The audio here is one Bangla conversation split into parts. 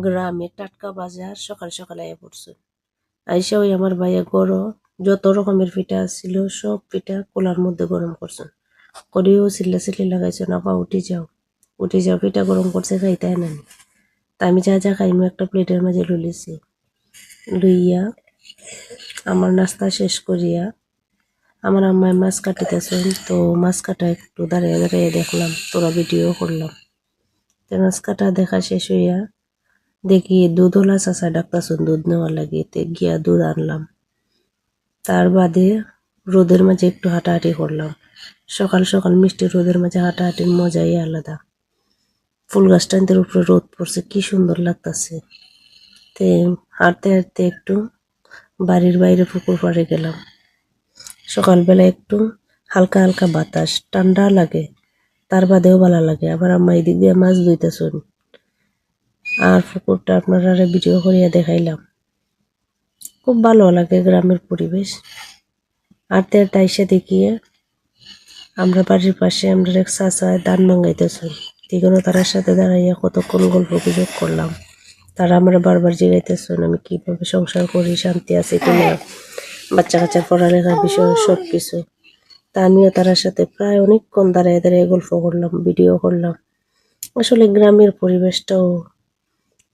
গ্রামে টাটকা বাজার সকাল সকাল আইয়া পড়ছে। আইসা ওই আমার ভাইয়া গরম যত রকমের পিঠা ছিল সব পিঠা কোলার মধ্যে গরম করছেন। করিও চিল্লি লাগাইছে না পা উঠে যাও পিঠা গরম করছে খাইতে না। তা আমি যা যা খাইমু একটা প্লেটের মাঝে লইছি। লইয়া আমার নাস্তা শেষ করিয়া আমার আম্মায় মাছ কাটিতেছেন, তো মাছ কাটা একটু দাঁড়িয়ে দাঁড়িয়ে দেখলাম, তোরা ভিডিও করলাম। তো মাছ কাটা দেখা শেষ হইয়া দেখি দুধওয়ালা চাচা ডাকতাছুন দুধ নেওয়ার লাগিতে গিয়া দুধ আনলাম। তার বাদে রোদের মাঝে একটু হাঁটাহাঁটি করলাম। সকাল সকাল মিষ্টি রোদের মাঝে হাঁটাহাঁটির মজাই আলাদা। ফুল গাছটার উপরে রোদ পড়ছে, কি সুন্দর লাগতাছে। তে হাঁটতে হাঁটতে একটু বাড়ির বাইরে পুকুর পাড়ে গেলাম। সকালবেলা একটু হালকা হালকা বাতাস, ঠান্ডা লাগে, তার বাদেও ভালো লাগে। আবার আম্মা এদিক দিয়ে মাছ ধুইতেছুন আর পুকুরটা আপনারা ভিডিও করিয়া দেখাইলাম। খুব ভালো লাগে গ্রামের পরিবেশ। হাঁটতে হাঁটতে আইসা দেখিয়ে আমরা বাড়ির পাশে আমরা এক চাচা ধান ভাঙাইতেছেন। এগুলো তার সাথে দাঁড়াইয়া কতক্ষণ গল্প গুজব করলাম। তারা আমরা বারবার জিগাইতেছেন আমি কিভাবে সংসার করি, শান্তি আছে কিনা, বাচ্চা কাচ্চার পড়ালেখার বিষয় সব কিছু। তা আমিও তার সাথে প্রায় অনেকক্ষণ দাঁড়িয়ে দাঁড়িয়ে গল্প করলাম, ভিডিও করলাম। আসলে গ্রামের পরিবেশটাও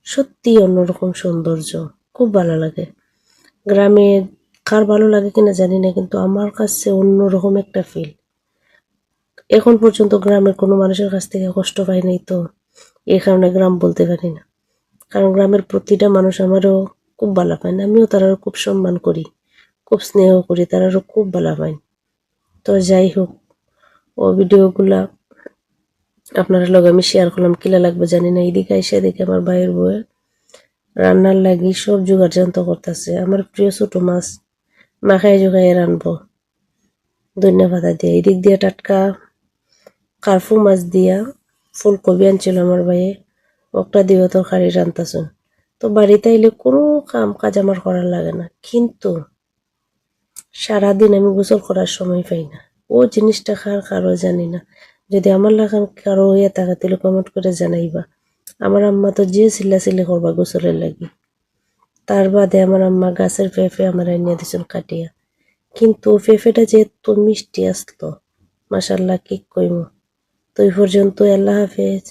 সত্যি অন্যরকম সৌন্দর্য, খুব ভালো লাগে। গ্রামে কার ভালো লাগে কিনা জানি না, কিন্তু আমার কাছে অন্যরকম একটা ফিল। এখন পর্যন্ত গ্রামের কোনো মানুষের কাছ থেকে কষ্ট পাই নাই, তো এই কারণে গ্রাম বলতে পারি না। কারণ গ্রামের প্রতিটা মানুষ আমারও খুব ভালো পায় না, আমিও তারাও খুব সম্মান করি, খুব স্নেহ করি, তারাও খুব ভালো পায়। তো যাই হোক, ও ভিডিওগুলা আপনার লগে আমি শেয়ার করলাম, কিলা লাগবে জানি না। এদিকে এসে দেখে আমার ভাইয়ের বউয়ে রান্নার লাগি সব জোগাড় যন্ত্র করতেছে। আমার প্রিয় ছোট মাছ মাখাই জোগাইয়ে রানবো ধনিয়া পাতা দিয়ে। এদিক দিয়ে টাটকা কার্ফু মাছ দিয়া ফুলকপি আনছিল আমার ভাইয়ে, ওটা দিয়েও তরকারি রান্তাছুন। তো বাড়িতে আইলে কোনো কাজ আমার করার লাগে না, কিন্তু সারাদিন আমি গোসল করার সময় পাই না। ও জিনিসটা কারো জানি না। যদি আমার লাগান কারো হইয়া থাকে তাহলে কমেন্ট করে জানাইবা। আমার আম্মা তো যে চিল্লাচিল্লি করবা গোসলের লাগি। তার বাদে আমার আম্মা গাছের পেঁপে আমার এনে দিয়েছেন কাটিয়া, কিন্তু পেঁপেটা যে এত মিষ্টি আসতো, মাশাল্লাহ কি কইমু। তো এই পর্যন্ত, আল্লাহ হাফেজ।